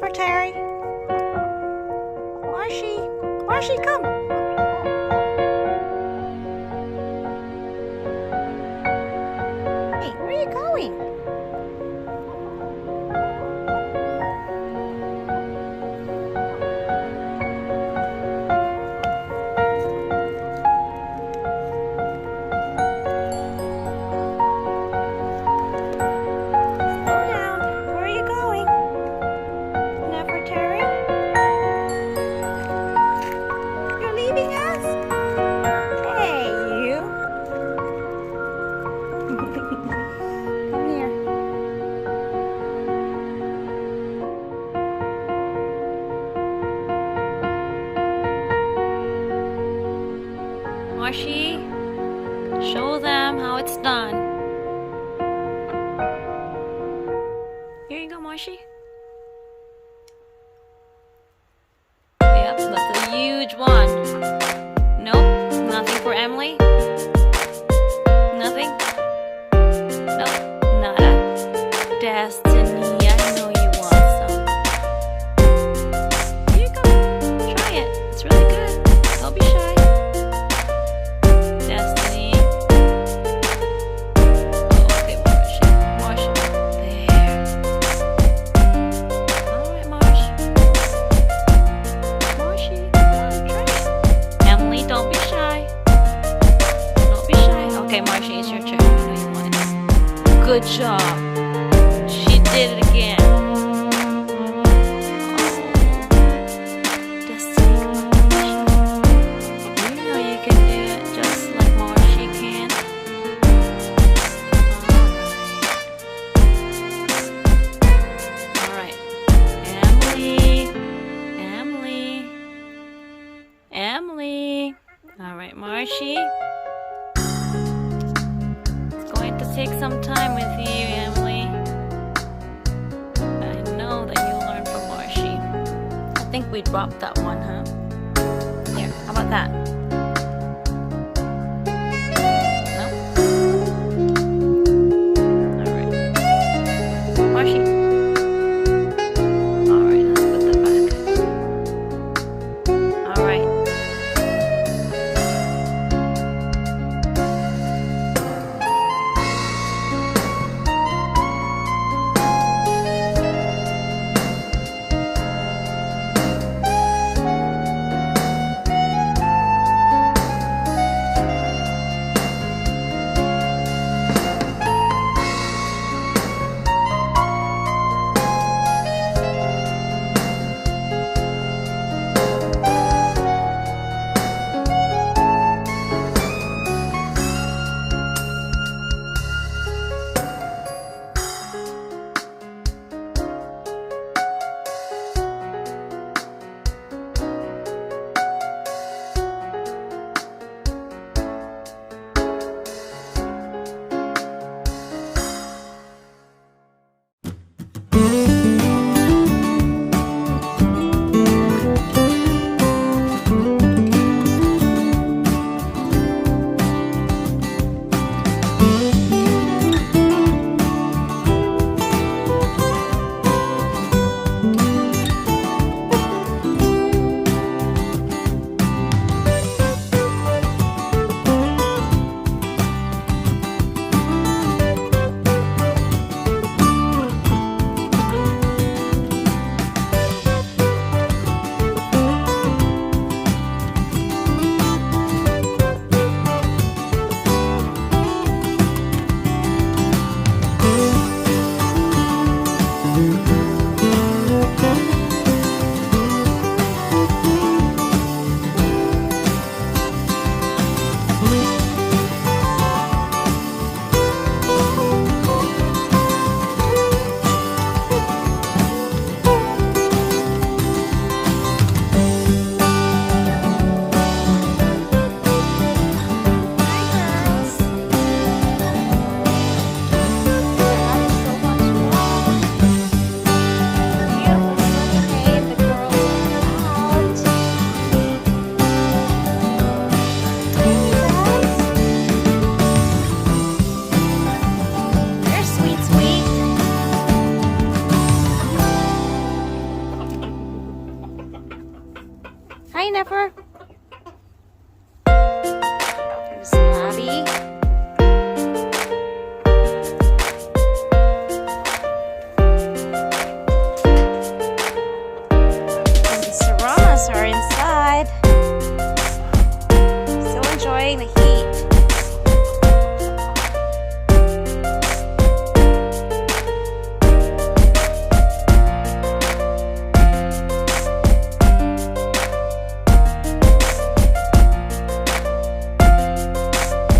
Nefertari. Marshy, come. Hey, where are you going? Slow down. Where are you going? Nefertari? You're leaving us? Hey, you. Come here. Marshy, show them how it's done. Here you go, Marshy. Yep, that's a huge one. Nope, nothing for Emily. Nothing. Nope, nada. Destiny, I know you want some. Here you go. Try it. It's really good. Don't be shy. Destiny. Okay, Marshy. There. Alright, Marshy, come on, try it. Emily, don't be shy. Don't be shy. Okay, Marshy, it's your turn. I know you want it. Good job. She did it again. Oh. Destiny, come on, don't be shy. You know you can do it just like Marshy can. Alright. Emily. Alright, Marshy. It's going to take some time with you, Emily. I know that you'll learn from Marshy. I think we dropped that one, huh? Here, how about that? No? Alright. Marshy. Alright, let's put that back. Alright. Hi, Nefer.